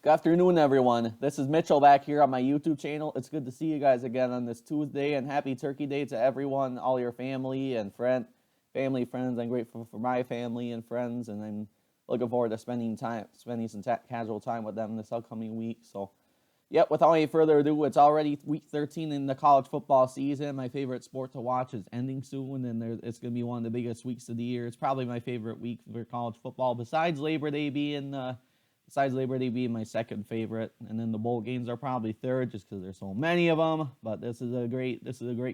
Good afternoon, everyone. This is Mitchell back here on my YouTube channel. It's good to see you guys again on this Tuesday, and happy Turkey Day to everyone, all your family and friends. I'm grateful for my family and friends, and I'm looking forward to spending some casual time with them this upcoming week. So, without any further ado, it's already week 13 in the college football season. My favorite sport to watch is ending soon, and it's going to be one of the biggest weeks of the year. It's probably my favorite week for college football, besides Labor Day being my second favorite, and then the bowl games are probably third, just because there's so many of them. But this is a great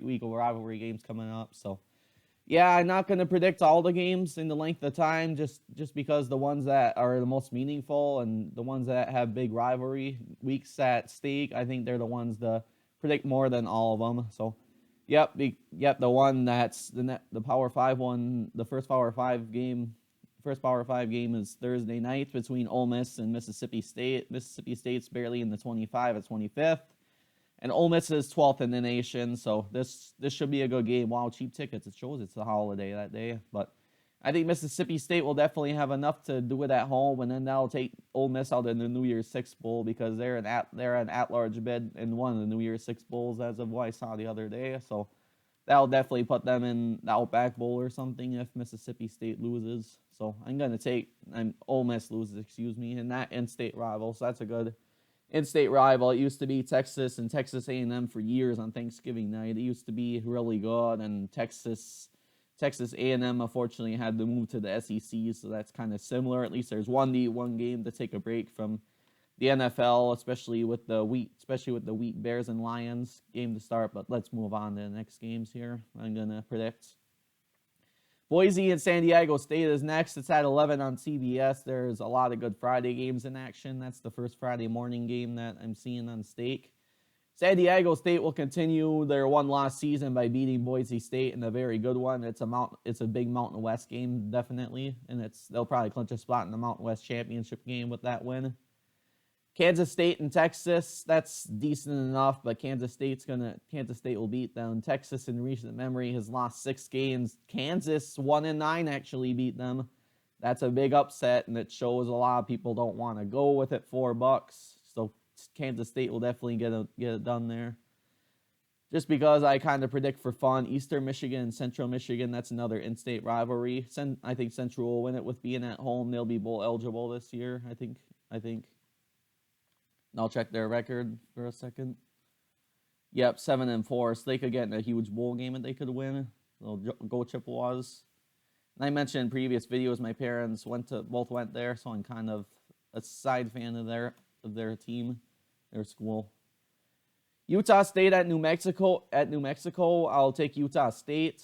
week of rivalry games coming up. So, I'm not going to predict all the games in the length of time, just because the ones that are the most meaningful and the ones that have big rivalry weeks at stake, I think they're the ones to predict more than all of them. So, the one that's the Power 5 one, the first Power 5 game. First Power 5 game is Thursday night between Ole Miss and Mississippi State. Mississippi State's barely in the 25 at 25th. And Ole Miss is 12th in the nation, so this should be a good game. Wow, cheap tickets. It shows it's a holiday that day. But I think Mississippi State will definitely have enough to do it at home, and then that'll take Ole Miss out in the New Year's Six Bowl, because they're an at-large bid in one of the New Year's Six Bowls as of what I saw the other day. So that'll definitely put them in the Outback Bowl or something if Mississippi State loses. So Ole Miss loses, in that in-state rival. So that's a good in-state rival. It used to be Texas and Texas A&M for years on Thanksgiving night. It used to be really good, and Texas A&M unfortunately had to move to the SEC, so that's kind of similar. At least there's one game to take a break from the NFL, especially with the Wheat Bears and Lions game to start. But let's move on to the next games here. I'm gonna predict Boise and San Diego State is next. It's at 11 on CBS. There's a lot of good Friday games in action. That's the first Friday morning game that I'm seeing on stake. San Diego State will continue their one-loss season by beating Boise State in a very good one. It's a big Mountain West game, definitely, and they'll probably clinch a spot in the Mountain West championship game with that win. Kansas State and Texas, that's decent enough, but Kansas State will beat them. Texas, in recent memory, has lost 6 games. Kansas 1-9 actually beat them. That's a big upset, and it shows a lot of people don't want to go with it $4. So Kansas State will definitely get it done there. Just because I kind of predict for fun, Eastern Michigan and Central Michigan, that's another in-state rivalry. I think Central will win it with being at home. They'll be bowl eligible this year, I think. I'll check their record for a second. 7-4. So they could get in a huge bowl game that they could win. They'll go Chippewas. And I mentioned in previous videos, my parents both went there, so I'm kind of a side fan of their team, their school. Utah State at New Mexico. I'll take Utah State.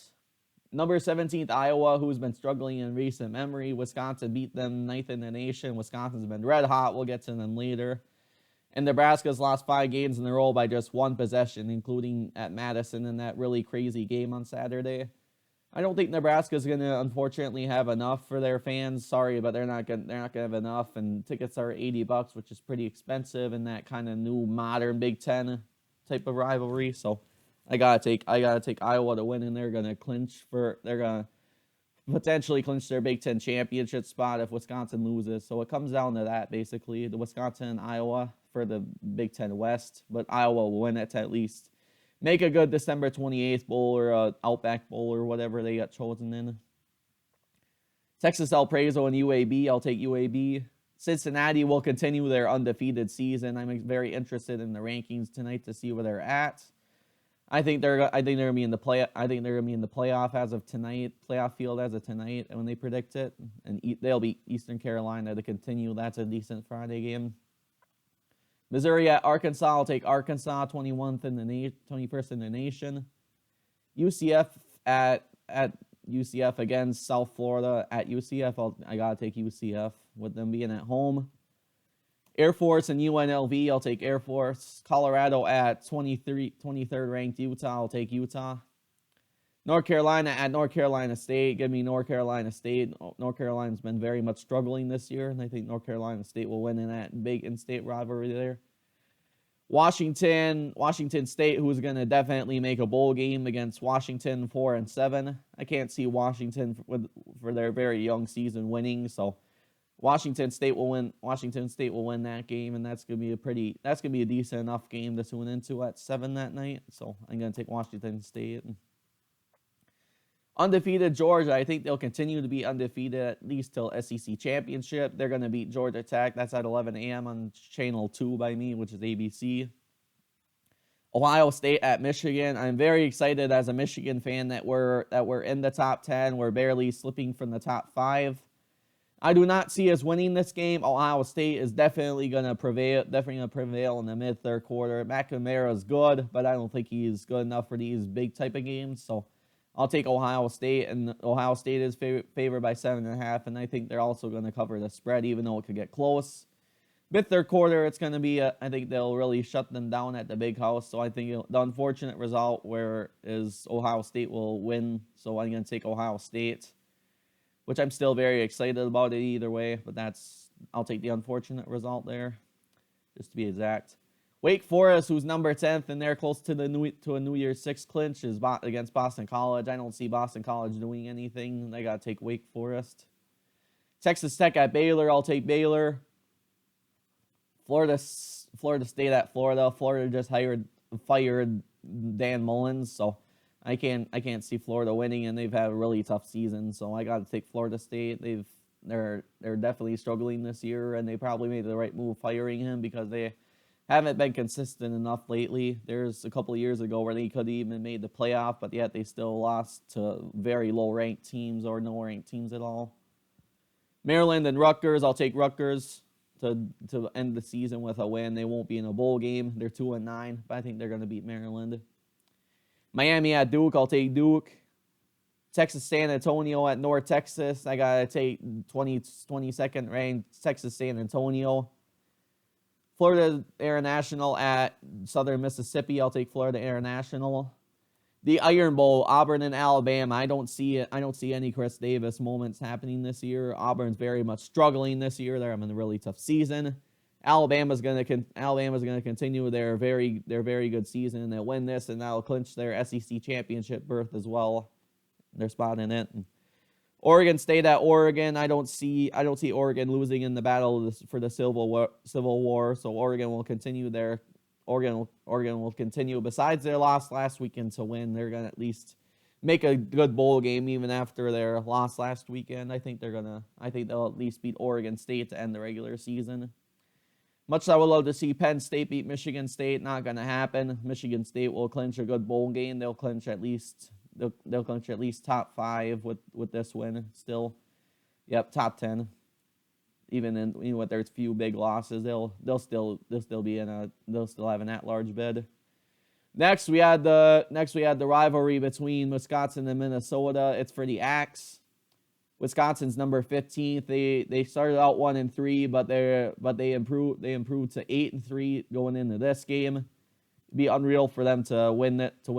Number 17th, Iowa, who's been struggling in recent memory. Wisconsin beat them 9th in the nation. Wisconsin's been red hot. We'll get to them later. And Nebraska's lost 5 games in a row by just 1 possession, including at Madison in that really crazy game on Saturday. I don't think Nebraska's going to, unfortunately, have enough for their fans. Sorry, but they're not going to have enough, and tickets are $80, which is pretty expensive in that kind of new modern Big Ten type of rivalry. So I gotta take Iowa to win, and they're gonna potentially clinch their Big Ten championship spot if Wisconsin loses. So it comes down to that, basically, the Wisconsin and Iowa for the Big Ten West, but Iowa will win it to at least make a good December 28th bowl or Outback Bowl or whatever they got chosen in. Texas El Paso and UAB, I'll take UAB. Cincinnati will continue their undefeated season. I'm very interested in the rankings tonight to see where they're at. I think they're gonna be in the playoff as of tonight, playoff field as of tonight, and when they predict it, and they'll beat Eastern Carolina to continue. That's a decent Friday game. Missouri at Arkansas. I'll take Arkansas, 21st in the nation. UCF at UCF against South Florida at UCF. I gotta take UCF with them being at home. Air Force and UNLV, I'll take Air Force. Colorado at 23rd ranked Utah, I'll take Utah. North Carolina at North Carolina State, give me North Carolina State. North Carolina's been very much struggling this year, and I think North Carolina State will win in that big in-state rivalry there. Washington State, who's going to definitely make a bowl game against Washington 4-7. I can't see Washington for their very young season winning, so Washington State will win. Washington State will win that game, and that's gonna be a decent enough game to tune into at 7 that night. So I'm gonna take Washington State. Undefeated Georgia, I think they'll continue to be undefeated at least till SEC championship. They're gonna beat Georgia Tech. That's at 11 a.m. on Channel 2 by me, which is ABC. Ohio State at Michigan. I'm very excited as a Michigan fan that we're in the top 10. We're barely slipping from the top 5. I do not see us winning this game. Ohio State is definitely going to prevail in the mid-third quarter. McNamara is good, but I don't think he's good enough for these big type of games. So I'll take Ohio State, and Ohio State is favored by 7.5, and I think they're also going to cover the spread, even though it could get close. Mid-third quarter, it's going to be, I think they'll really shut them down at the big house. So I think the unfortunate result is Ohio State will win. So I'm going to take Ohio State, which I'm still very excited about it either way. But I'll take the unfortunate result there, just to be exact. Wake Forest, who's number 10th, and they're close to a New Year's Six clinch, is against Boston College. I don't see Boston College doing anything. They got to take Wake Forest. Texas Tech at Baylor, I'll take Baylor. Florida State at Florida. Florida just fired Dan Mullins, so I can't see Florida winning, and they've had a really tough season. So I got to take Florida State. They're definitely struggling this year, and they probably made the right move firing him because they haven't been consistent enough lately. There's a couple of years ago where they could have even made the playoff, but yet they still lost to very low-ranked teams or no-ranked teams at all. Maryland and Rutgers. I'll take Rutgers to end the season with a win. They won't be in a bowl game. They're 2-9, but I think they're going to beat Maryland. Miami at Duke. I'll take Duke. Texas San Antonio at North Texas. I got to take 22nd ranked Texas San Antonio. Florida International at Southern Mississippi. I'll take Florida International. The Iron Bowl, Auburn and Alabama. I don't see any Chris Davis moments happening this year. Auburn's very much struggling this year. They're having a really tough season. Alabama's going to continue their very good season, and they'll win this, and that'll clinch their SEC championship berth as well. Their spot in it. Oregon State at Oregon. I don't see Oregon losing in the battle for the Civil War. So Oregon will continue their. Oregon will continue. Besides their loss last weekend to win, they're going to at least make a good bowl game even after their loss last weekend. I think they'll at least beat Oregon State to end the regular season. Much as I would love to see Penn State beat Michigan State, not going to happen. Michigan State will clinch a good bowl game. They'll clinch at least top 5 with this win. Still, yep, top 10. Even with their few big losses, they'll still have an at-large bid. Next we had the rivalry between Wisconsin and Minnesota. It's for the Axe. Wisconsin's number 15th. They started out 1-3, but they improved to 8-3 going into this game. It'd be unreal for them to win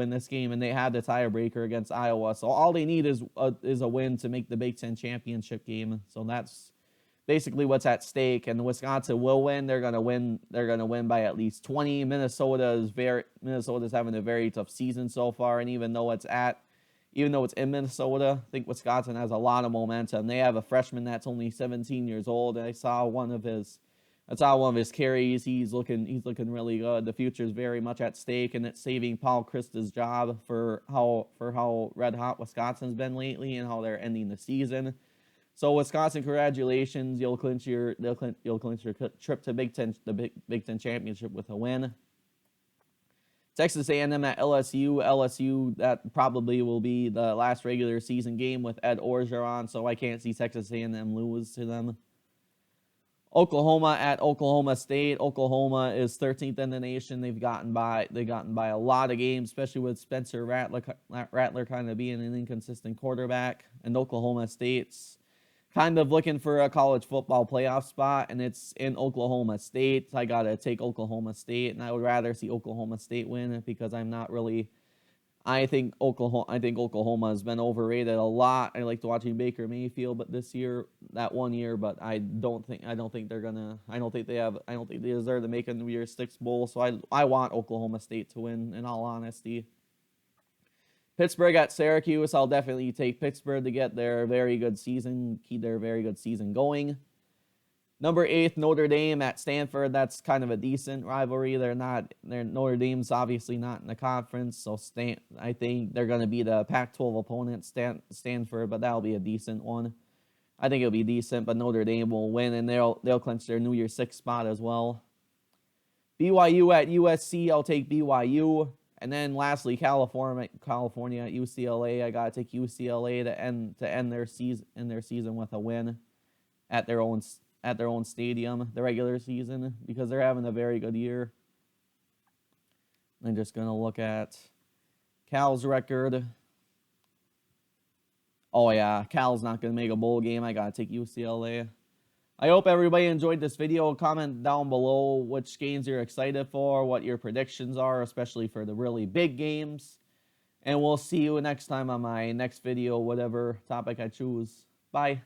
this game, and they had the tiebreaker against Iowa. So all they need is a win to make the Big Ten championship game. So that's basically what's at stake, and Wisconsin will win. They're gonna win by at least 20. Minnesota's having a very tough season so far, and even though it's in Minnesota, I think Wisconsin has a lot of momentum. They have a freshman that's only 17 years old, and I saw one of his carries. He's looking really good. The future is very much at stake, and it's saving Paul Christa's job for how red hot Wisconsin's been lately and how they're ending the season. So Wisconsin, congratulations! You'll clinch your trip to the Big Ten championship with a win. Texas A&M at LSU. LSU, that probably will be the last regular season game with Ed Orgeron, so I can't see Texas A&M lose to them. Oklahoma at Oklahoma State. Oklahoma is 13th in the nation. They've gotten by a lot of games, especially with Spencer Rattler kind of being an inconsistent quarterback, and Oklahoma State's kind of looking for a college football playoff spot, and it's in Oklahoma State. I got to take Oklahoma State, and I would rather see Oklahoma State win because I think Oklahoma has been overrated a lot. I liked watching Baker Mayfield, but this year, that 1 year, but I don't think they deserve to make a New Year's Six bowl, so I want Oklahoma State to win, in all honesty. Pittsburgh at Syracuse. I'll definitely take Pittsburgh to get their very good season, keep their very good season going. Number 8, Notre Dame at Stanford. That's kind of a decent rivalry. Notre Dame's obviously not in the conference, so I think they're going to be the Pac-12 opponent, Stanford, but that'll be a decent one. I think it'll be decent, but Notre Dame will win, and they'll clinch their New Year's 6 spot as well. BYU at USC. I'll take BYU. And then lastly, California at UCLA. I gotta take UCLA to end their season with a win at their own stadium, the regular season, because they're having a very good year. I'm just gonna look at Cal's record. Oh yeah, Cal's not gonna make a bowl game. I gotta take UCLA. I hope everybody enjoyed this video. Comment down below which games you're excited for, what your predictions are, especially for the really big games. And we'll see you next time on my next video, whatever topic I choose. Bye.